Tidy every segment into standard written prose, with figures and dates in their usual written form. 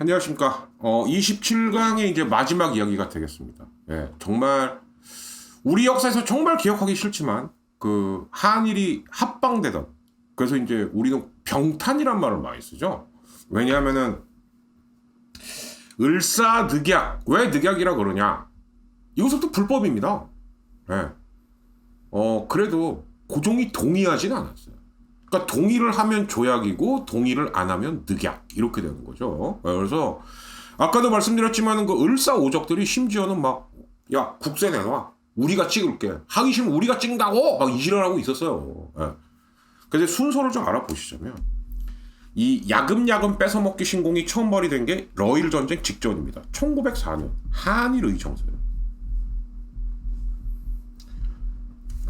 안녕하십니까. 27강의 이제 마지막 이야기가 되겠습니다. 예, 정말, 우리 역사에서 정말 기억하기 싫지만, 그, 한일이 합방되던, 그래서 이제 우리는 병탄이란 말을 많이 쓰죠. 왜냐하면은, 을사늑약, 왜 늑약이라 그러냐? 이것도 불법입니다. 예. 그래도 고종이 동의하진 않았어요. 그러니까 동의를 하면 조약이고 동의를 안 하면 늑약 이렇게 되는 거죠. 그래서 아까도 말씀드렸지만 그 을사오적들이 심지어는 막 야 국세 내놔 우리가 찍을게 하기 싫으면 우리가 찍는다고 막 이지랄 하고 있었어요. 근데 순서를 좀 알아보시자면 이 야금야금 뺏어먹기 신공이 처음 발휘된 게 러일 전쟁 직전입니다. 1904년 한일 의정서예요.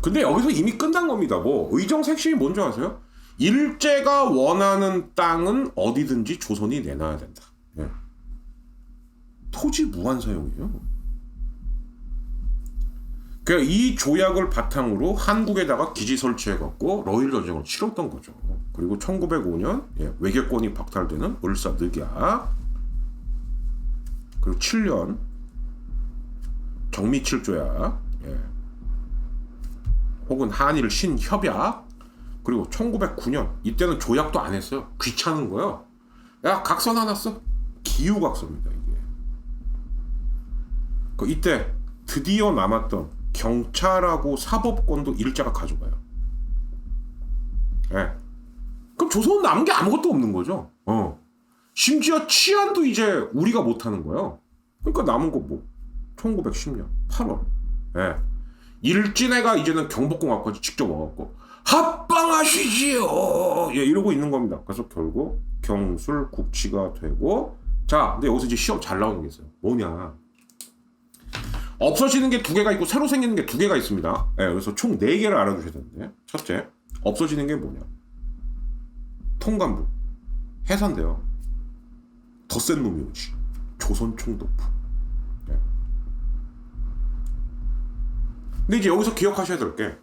근데 여기서 이미 끝난 겁니다. 뭐 의정서 핵심이 뭔지 아세요? 일제가 원하는 땅은 어디든지 조선이 내놔야 된다. 예. 토지 무한 사용이에요. 그러니까 이 조약을 바탕으로 한국에다가 기지 설치해갖고 러일 전쟁을 치렀던 거죠. 그리고 1905년 외교권이 박탈되는 을사늑약, 그리고 7년 정미칠조약, 혹은 한일 신협약, 그리고 1909년 이때는 조약도 안 했어요. 귀찮은 거예요. 야 각서 하나 써? 기후각서입니다 이게. 이때 드디어 남았던 경찰하고 사법권도 일제가 가져가요. 예. 그럼 조선은 남은 게 아무것도 없는 거죠. 심지어 치안도 이제 우리가 못하는 거예요. 그러니까 남은 거 뭐 1910년 8월. 예. 일진회가 이제는 경복궁 앞까지 직접 와갖고 합방하시지요. 예, 이러고 있는 겁니다. 그래서 결국 경술 국치가 되고, 자, 근데 여기서 이제 시험 잘 나오는 게 있어요. 뭐냐? 없어지는 게 2개가 있고 새로 생기는 게 2개가 있습니다. 예, 그래서 총 4개를 알아두셔야 되는데, 첫째, 없어지는 게 뭐냐? 통감부, 해산돼요. 더 센 놈이 오지. 조선 총독부. 예. 근데 이제 여기서 기억하셔야 될 게,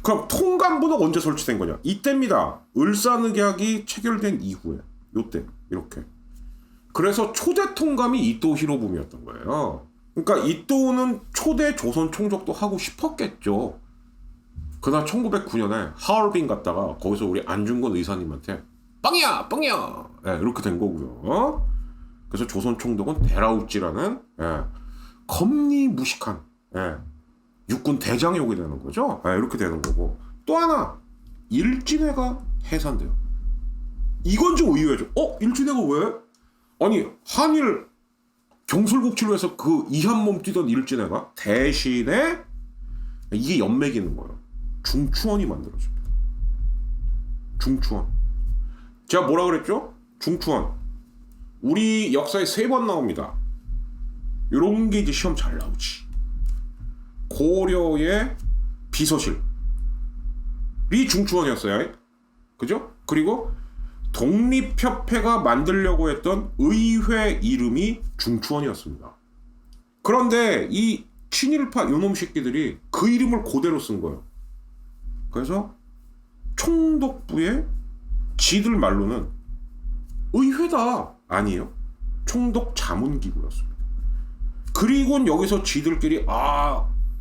그럼 통감부는 언제 설치된 거냐? 이때입니다. 을사늑약이 체결된 이후에. 요때. 이렇게. 그래서 초대 통감이 이토 히로부미였던 거예요. 그러니까 이토는 초대 조선 총독도 하고 싶었겠죠. 그러나 1909년에 하얼빈 갔다가 거기서 우리 안중근 의사님한테 뻥이야! 뻥이야! 예, 이렇게 된 거고요. 그래서 조선 총독은 데라우찌라는 겁니 무식한 육군 대장이 오게 되는 거죠. 이렇게 되는 거고. 또 하나, 일진회가 해산돼요. 이건 좀 의외죠. 일진회가 왜? 아니, 한일 경술국치로 해서 그 이한몸 뛰던 일진회가 대신에 이게 연맥이 있는 거예요. 중추원이 만들어집니다. 중추원. 제가 뭐라 그랬죠? 중추원. 우리 역사에 3번 나옵니다. 요런 게 이제 시험 잘 나오지. 고려의 비서실이 중추원이었어요. 그죠? 그리고 독립협회가 만들려고 했던 의회 이름이 중추원이었습니다. 그런데 이 친일파 요놈 새끼들이 그 이름을 그대로 쓴 거예요. 그래서 총독부의 지들 말로는 의회다 아니에요. 총독 자문기구였습니다. 그리고 여기서 지들끼리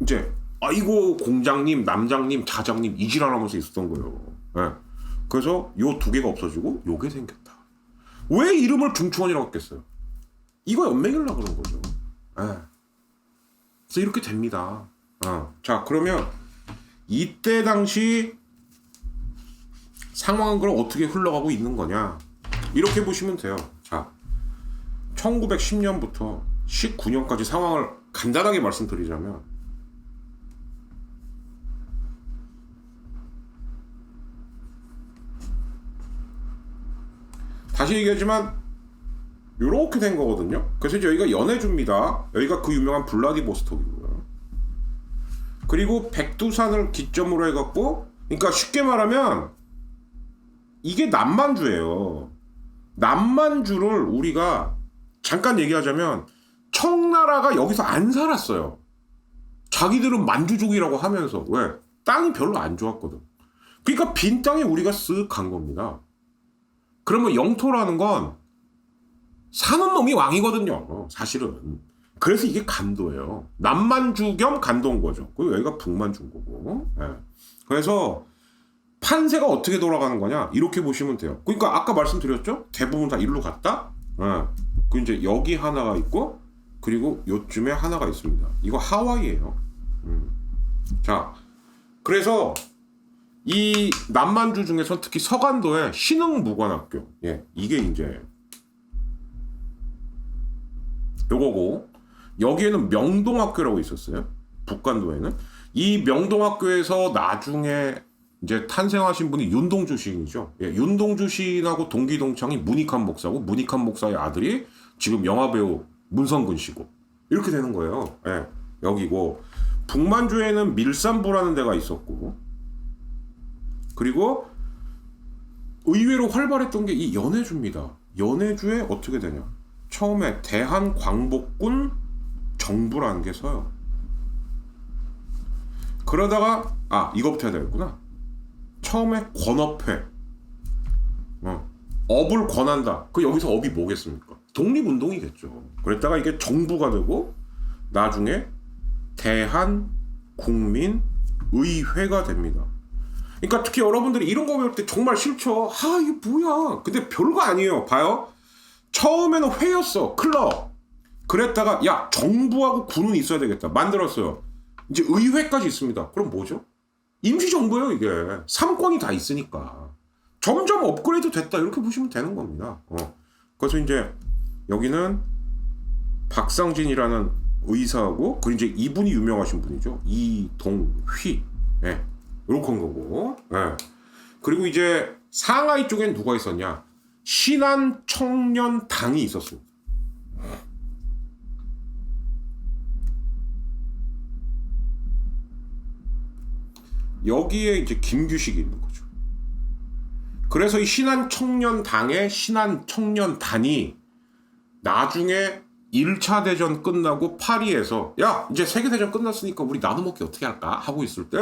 이제 아이고 공장님, 남장님, 자장님 이지랄하면서 있었던 거예요. 그래서 요 2개가 없어지고 요게 생겼다. 왜 이름을 중추원이라고 했겠어요? 이거 연맹이려고 그런 거죠. 그래서 이렇게 됩니다. 자, 그러면 이때 당시 상황은 그럼 어떻게 흘러가고 있는 거냐? 이렇게 보시면 돼요. 자, 1910년부터 19년까지 상황을 간단하게 말씀드리자면, 다시 얘기하지만 요렇게 된 거거든요. 그래서 여기가 연해주입니다. 여기가 그 유명한 블라디보스톡이고요. 그리고 백두산을 기점으로 해갖고, 그러니까 쉽게 말하면 이게 남만주예요. 남만주를 우리가 잠깐 얘기하자면 청나라가 여기서 안 살았어요. 자기들은 만주족이라고 하면서. 왜? 땅이 별로 안 좋았거든. 그러니까 빈 땅에 우리가 쓱 간 겁니다. 그러면 영토라는 건 사는 놈이 왕이거든요. 사실은. 그래서 이게 간도예요. 남만주 겸 간도인 거죠. 그리고 여기가 북만주인 거고. 예. 그래서 판세가 어떻게 돌아가는 거냐 이렇게 보시면 돼요. 그러니까 아까 말씀드렸죠. 대부분 다 일로 갔다. 예. 그 이제 여기 하나가 있고 그리고 요쯤에 하나가 있습니다. 이거 하와이예요. 자, 그래서 이 남만주 중에서 특히 서간도의 신흥무관학교, 예, 이게 이제 요거고 여기에는 명동학교라고 있었어요. 북간도에는 이 명동학교에서 나중에 이제 탄생하신 분이 윤동주 시인이죠. 예, 윤동주 시인하고 동기동창이 문익환 목사고 문익환 목사의 아들이 지금 영화배우 문성근 씨고 이렇게 되는 거예요. 예, 여기고 북만주에는 밀산부라는 데가 있었고 그리고 의외로 활발했던 게 이 연해주입니다. 연해주에 어떻게 되냐? 처음에 대한광복군 정부라는 게 서요. 그러다가 이거부터 해야 되겠구나. 처음에 권업회 업을 권한다. 그 여기서 업이 뭐겠습니까? 독립운동이겠죠. 그랬다가 이게 정부가 되고 나중에 대한국민의회가 됩니다. 그러니까 특히 여러분들이 이런 거 배울 때 정말 싫죠. 이게 뭐야. 근데 별거 아니에요. 봐요. 처음에는 회였어. 클럽. 그랬다가 야 정부하고 군은 있어야 되겠다. 만들었어요. 이제 의회까지 있습니다. 그럼 뭐죠? 임시정부예요 이게. 3권이 다 있으니까. 점점 업그레이드 됐다. 이렇게 보시면 되는 겁니다. 그래서 이제 여기는 박상진이라는 의사하고 그리고 이제 이분이 유명하신 분이죠. 이동휘. 예. 이렇게 한 거고. 예. 그리고 이제 상하이 쪽엔 누가 있었냐? 신한청년당이 있었습니다. 여기에 이제 김규식이 있는 거죠. 그래서 이 신한청년당의 신한청년단이 나중에 1차 대전 끝나고 파리에서 야 이제 세계대전 끝났으니까 우리 나눠먹기 어떻게 할까 하고 있을 때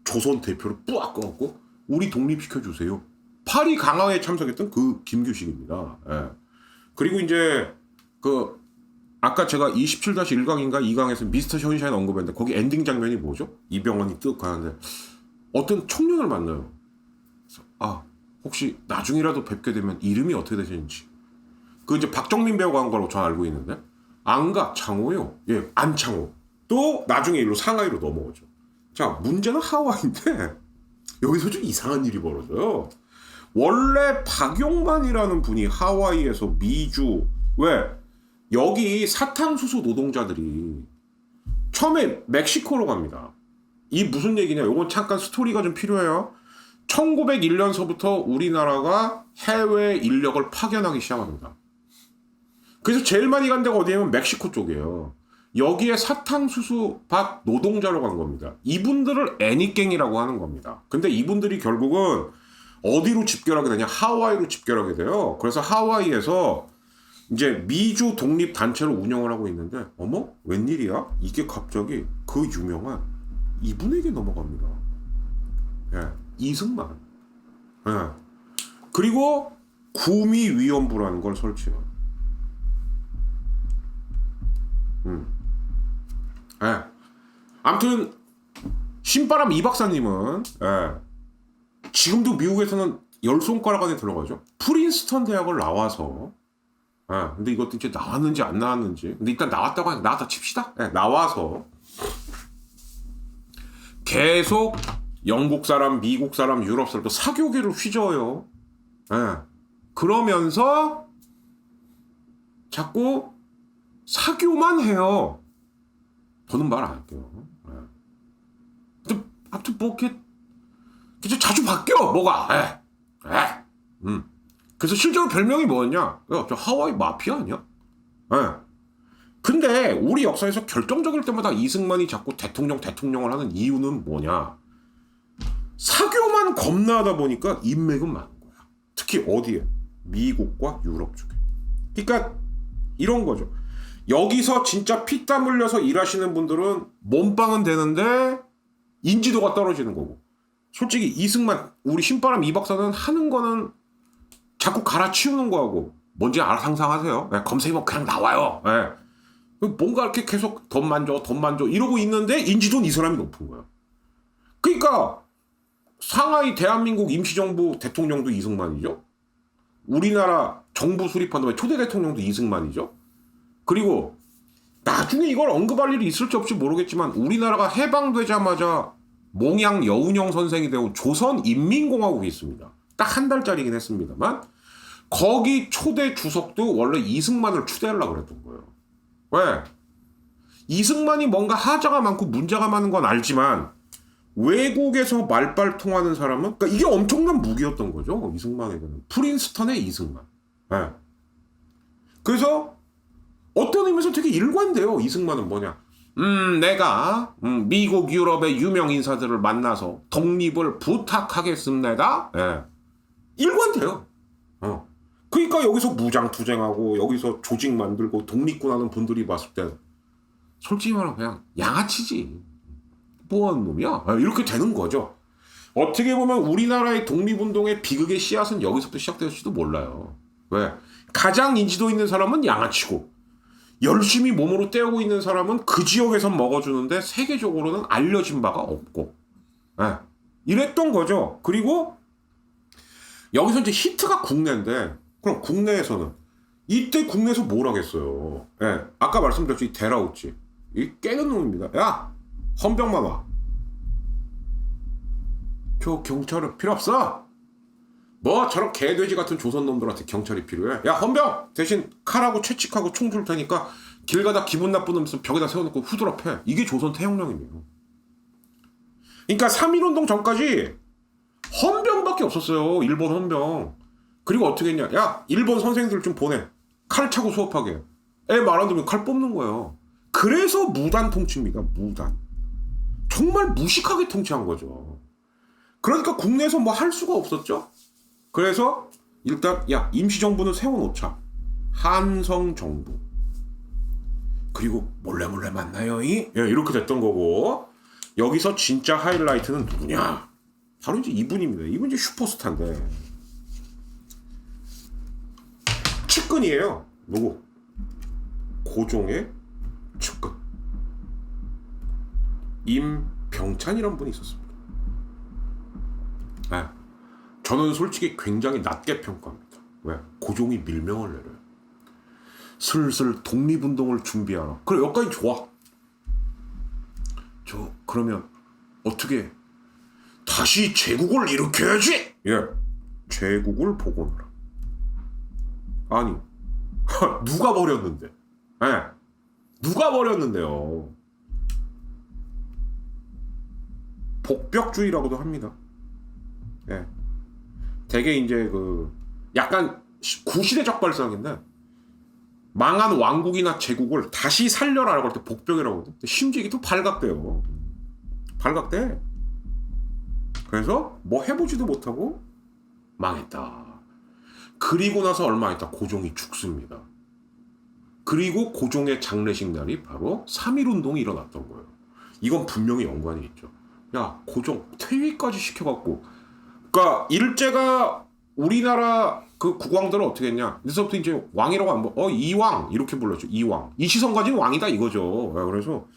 조선 대표를 뿌악 꺼갖고 우리 독립시켜주세요. 파리 강화에 참석했던 그 김규식입니다. 예. 그리고 이제 그 아까 제가 27-1강인가 2강에서 미스터 션샤인 언급했는데 거기 엔딩 장면이 뭐죠? 이병헌이 뜩 가는데 어떤 청년을 만나요. 그래서 혹시 나중이라도 뵙게 되면 이름이 어떻게 되시는지. 그 이제 박정민 배우가 한 걸로 저는 알고 있는데 안가 창호요. 예, 안창호. 또 나중에 일로 상하이로 넘어오죠. 자, 문제는 하와이인데 여기서 좀 이상한 일이 벌어져요. 원래 박용만이라는 분이 하와이에서 미주 왜 여기 사탕수수 노동자들이 처음에 멕시코로 갑니다. 이 무슨 얘기냐? 요건 잠깐 스토리가 좀 필요해요. 1901년서부터 우리나라가 해외 인력을 파견하기 시작합니다. 그래서 제일 많이 간 데가 어디냐면 멕시코 쪽이에요. 여기에 사탕수수 밭 노동자로 간 겁니다. 이분들을 애니깽이라고 하는 겁니다. 근데 이분들이 결국은 어디로 집결하게 되냐? 하와이로 집결하게 돼요. 그래서 하와이에서 이제 미주 독립단체를 운영을 하고 있는데 어머? 웬일이야? 이게 갑자기 그 유명한 이분에게 넘어갑니다. 예, 이승만. 예. 그리고 구미위원부라는 걸 설치해요. 예. 아무튼 신바람 이 박사님은 지금도 미국에서는 10손가락 안에 들어가죠. 프린스턴 대학을 나와서 근데 이것도 이제 나왔는지 안 나왔는지 근데 일단 나왔다고 하니까 나왔다 칩시다. 나와서 계속 영국 사람, 미국 사람, 유럽 사람 또 사교계를 휘저어요. 그러면서 자꾸 사교만 해요. 저는 말 안 할게요. 아무튼 뭐 이렇게 자주 바뀌어 뭐가. 그래서 실제로 별명이 뭐였냐? 저 하와이 마피아 아니야? 근데 우리 역사에서 결정적일 때마다 이승만이 자꾸 대통령을 하는 이유는 뭐냐? 사교만 겁나다 보니까 인맥은 많은 거야. 특히 어디에? 미국과 유럽 쪽에. 그러니까 이런 거죠. 여기서 진짜 피땀 흘려서 일하시는 분들은 몸빵은 되는데 인지도가 떨어지는 거고. 솔직히 이승만, 우리 신바람 이 박사는 하는 거는 자꾸 갈아치우는 거하고 뭔지 알아 상상하세요? 예, 검색이면 그냥 나와요. 예. 뭔가 이렇게 계속 돈만 줘 이러고 있는데 인지도는 이 사람이 높은 거예요. 그러니까 상하이 대한민국 임시정부 대통령도 이승만이죠. 우리나라 정부 수립한 다음에 초대 대통령도 이승만이죠. 그리고 나중에 이걸 언급할 일이 있을지 없을지 모르겠지만 우리나라가 해방되자마자 몽양 여운형 선생이 되고 조선인민공화국이 있습니다. 딱 한 달짜리긴 했습니다만 거기 초대 주석도 원래 이승만을 추대하려고 그랬던 거예요. 왜? 이승만이 뭔가 하자가 많고 문자가 많은 건 알지만 외국에서 말빨 통하는 사람은 그러니까 이게 엄청난 무기였던 거죠. 이승만에게는. 프린스턴의 이승만. 네. 그래서 어떤 의미에서 되게 일관돼요. 이승만은 뭐냐. 내가 미국 유럽의 유명 인사들을 만나서 독립을 부탁하겠습니다. 네. 일관돼요. 그러니까 여기서 무장투쟁하고 여기서 조직 만들고 독립군하는 분들이 봤을 때 솔직히 말하면 그냥 양아치지. 뭐하는 놈이야? 이렇게 되는 거죠. 어떻게 보면 우리나라의 독립운동의 비극의 씨앗은 여기서부터 시작되었을지도 몰라요. 왜? 가장 인지도 있는 사람은 양아치고 열심히 몸으로 때우고 있는 사람은 그 지역에서 먹어주는데 세계적으로는 알려진 바가 없고 이랬던 거죠. 그리고 여기서 이제 히트가 국내인데 그럼 국내에서는 이때 국내에서 뭘 하겠어요. 아까 말씀드렸죠. 이 데라우치 이 깨는 놈입니다. 야 헌병만 와. 저 경찰은 필요 없어. 뭐 저런 개돼지 같은 조선놈들한테 경찰이 필요해. 야 헌병 대신 칼하고 채찍하고 총 줄 테니까 길 가다 기분 나쁜 놈 있으면 벽에다 세워놓고 후드라 패. 이게 조선 태형령이에요. 그러니까 3.1운동 전까지 헌병밖에 없었어요. 일본 헌병. 그리고 어떻게 했냐. 야 일본 선생들 좀 보내. 칼 차고 수업하게. 애 말 안 들으면 칼 뽑는 거예요. 그래서 무단 통치입니다. 무단. 정말 무식하게 통치한 거죠. 그러니까 국내에서 뭐 할 수가 없었죠. 그래서 일단 야 임시정부는 세워놓자. 한성정부. 그리고 몰래 만나요. 이렇게 됐던 거고 여기서 진짜 하이라이트는 누구냐. 바로 이제 이분입니다. 이분 이제 슈퍼스타인데 측근이에요. 누구? 고종의 측근. 임병찬이라는 분이 있었습니다. 저는 솔직히 굉장히 낮게 평가합니다. 왜? 고종이 밀명을 내려요. 슬슬 독립운동을 준비하라. 그래 여기까지 좋아. 그러면 어떻게 다시 제국을 일으켜야지. 제국을 복원하라. 아니 누가 버렸는데? 누가 버렸는데요? 복벽주의라고도 합니다. 되게 이제 약간 구시대적 발상인데 망한 왕국이나 제국을 다시 살려라라고 할 때 복벽이라고 하거든. 심지어 이게 또 발각돼요. 발각돼. 그래서 뭐 해보지도 못하고 망했다. 그리고 나서 얼마 있다 고종이 죽습니다. 그리고 고종의 장례식 날이 바로 3.1운동이 일어났던 거예요. 이건 분명히 연관이 있죠. 야 고종 퇴위까지 시켜갖고 그러니까 일제가 우리나라 그 국왕들은 어떻게 했냐. 그래서부터 이제 왕이라고 안 불러. 이왕 이렇게 불렀죠. 이왕. 이시성까지는 왕이다 이거죠. 그래서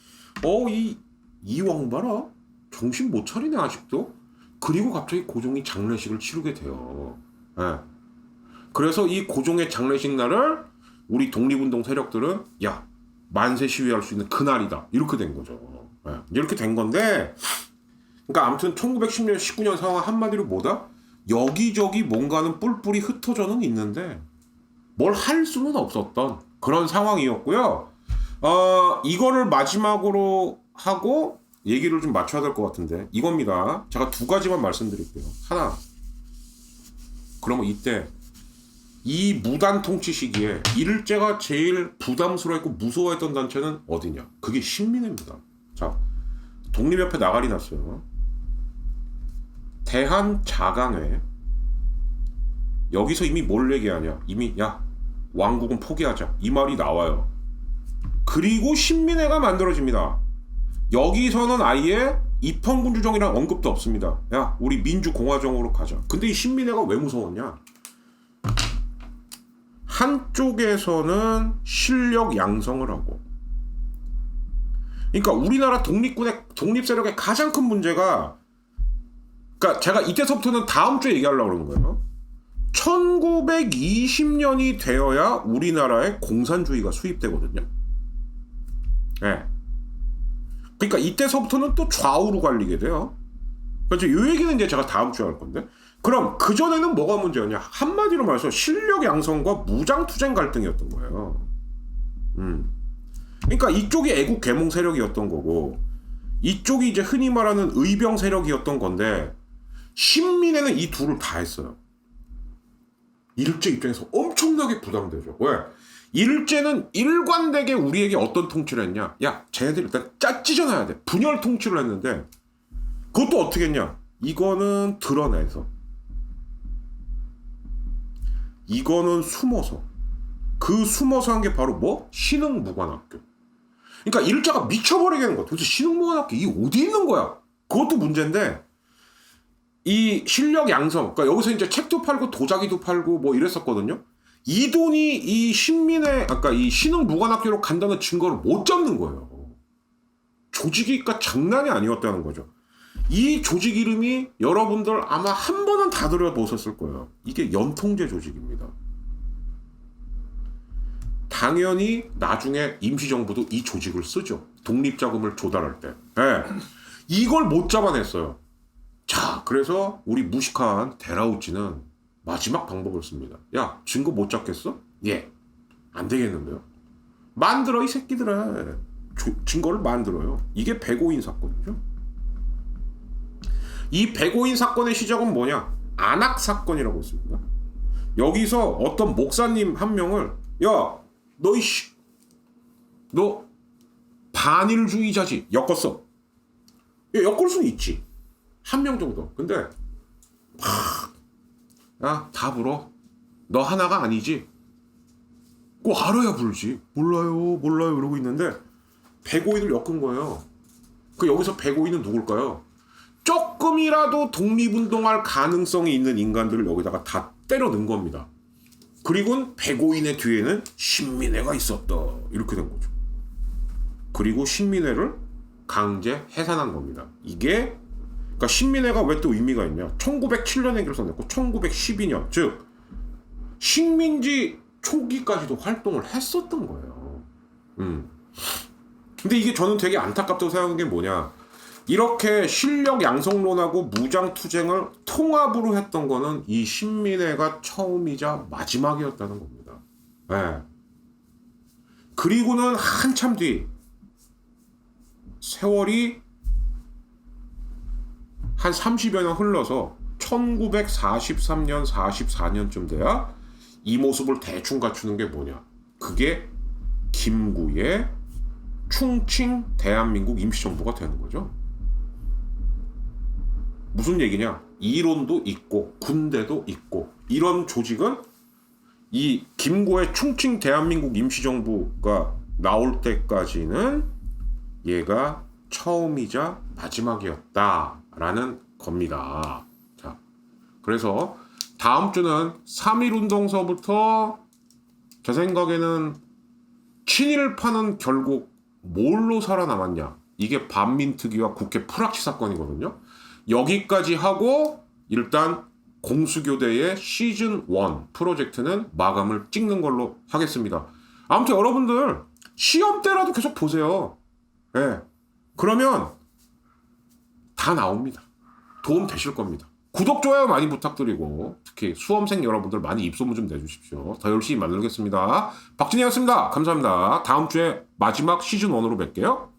이왕 봐라. 정신 못 차리네 아직도. 그리고 갑자기 고종이 장례식을 치르게 돼요. 그래서 이 고종의 장례식 날을 우리 독립운동 세력들은 야 만세 시위할 수 있는 그날이다. 이렇게 된 거죠. 이렇게 된 건데 그러니까 아무튼 1910년 19년 상황 한마디로 뭐다? 여기저기 뭔가는 뿔뿔이 흩어져는 있는데 뭘 할 수는 없었던 그런 상황이었고요. 이거를 마지막으로 하고 얘기를 좀 맞춰야 될 것 같은데 이겁니다. 제가 두 가지만 말씀드릴게요. 하나, 그러면 이때 이 무단 통치 시기에 일제가 제일 부담스러워했고 무서워했던 단체는 어디냐? 그게 신민회입니다. 자, 독립협회 나가리 났어요. 대한자강회. 여기서 이미 뭘 얘기하냐? 이미 야 왕국은 포기하자 이 말이 나와요. 그리고 신민회가 만들어집니다. 여기서는 아예 입헌군주정이란 언급도 없습니다. 야 우리 민주공화정으로 가자. 근데 이 신민회가 왜 무서웠냐? 한쪽에서는 실력 양성을 하고. 그러니까 우리나라 독립 세력의 가장 큰 문제가, 그러니까 제가 이때서부터는 다음 주에 얘기하려고 그러는 거예요. 1920년이 되어야 우리나라에 공산주의가 수입되거든요. 네. 그러니까 이때서부터는 또 좌우로 갈리게 돼요. 그래서 이 얘기는 이제 제가 다음 주에 할 건데. 그럼 그전에는 뭐가 문제였냐? 한마디로 말해서 실력 양성과 무장투쟁 갈등이었던 거예요. 그러니까 이쪽이 애국 계몽 세력이었던 거고, 이쪽이 이제 흔히 말하는 의병 세력이었던 건데, 신민회는 이 둘을 다 했어요. 일제 입장에서 엄청나게 부담되죠. 왜? 일제는 일관되게 우리에게 어떤 통치를 했냐? 야, 쟤네들 일단 찢어놔야 돼. 분열 통치를 했는데, 그것도 어떻게 했냐? 이거는 드러내서, 이거는 숨어서. 그 숨어서 한 게 바로 뭐? 신흥무관학교. 그러니까 일자가 미쳐버리겠는 거야. 도대체 신흥무관학교 이게 어디 있는 거야? 그것도 문제인데, 이 실력 양성, 그러니까 여기서 이제 책도 팔고 도자기도 팔고 뭐 이랬었거든요. 이 돈이 이 신민의, 아까 이 신흥무관학교로 간다는 증거를 못 잡는 거예요. 조직이니까 장난이 아니었다는 거죠. 이 조직 이름이 여러분들 아마 한 번은 다 들어보셨을 거예요. 이게 연통제 조직입니다. 당연히 나중에 임시정부도 이 조직을 쓰죠. 독립자금을 조달할 때. 네. 이걸 못 잡아냈어요. 자, 그래서 우리 무식한 데라우치는 마지막 방법을 씁니다. 야, 증거 못 잡겠어? 예. 안 되겠는데요? 만들어, 이 새끼들아. 증거를 만들어요. 이게 백오인 사건이죠. 이 백오인 사건의 시작은 뭐냐? 안악 사건이라고 있습니다. 여기서 어떤 목사님 한 명을, 야, 너 반일주의자지? 엮었어. 야, 엮을 수는 있지. 한 명 정도. 근데 야, 다 불어. 너 하나가 아니지? 꼭 알아야 불지. 몰라요 이러고 있는데 105인을 엮은 거예요. 그 여기서 105인은 누굴까요? 조금이라도 독립운동할 가능성이 있는 인간들을 여기다가 다 때려 넣은 겁니다. 그리고 105인의 뒤에는 신민회가 있었다. 이렇게 된 거죠. 그리고 신민회를 강제 해산한 겁니다. 이게, 그러니까 신민회가 왜 또 의미가 있냐? 1907년에 결성됐고 1912년, 즉 식민지 초기까지도 활동을 했었던 거예요. 근데 이게 저는 되게 안타깝다고 생각하는 게 뭐냐? 이렇게 실력 양성론하고 무장투쟁을 통합으로 했던 거는 이 신민회가 처음이자 마지막이었다는 겁니다. 네. 그리고는 한참 뒤 세월이 한 30여 년 흘러서 1943년, 44년쯤 돼야 이 모습을 대충 갖추는 게 뭐냐? 그게 김구의 충칭 대한민국 임시정부가 되는 거죠. 무슨 얘기냐? 이론도 있고 군대도 있고 이런 조직은 이 김구의 충칭 대한민국 임시정부가 나올 때까지는 얘가 처음이자 마지막이었다라는 겁니다. 자, 그래서 다음 주는 3.1운동서부터 제 생각에는 친일파는 결국 뭘로 살아남았냐? 이게 반민특위와 국회 프락치 사건이거든요. 여기까지 하고 일단 공수교대의 시즌 1 프로젝트는 마감을 찍는 걸로 하겠습니다. 아무튼 여러분들 시험 때라도 계속 보세요. 네. 그러면 다 나옵니다. 도움 되실 겁니다. 구독, 좋아요 많이 부탁드리고 특히 수험생 여러분들 많이 입소문 좀 내주십시오. 더 열심히 만들겠습니다. 박진희였습니다. 감사합니다. 다음 주에 마지막 시즌 1으로 뵐게요.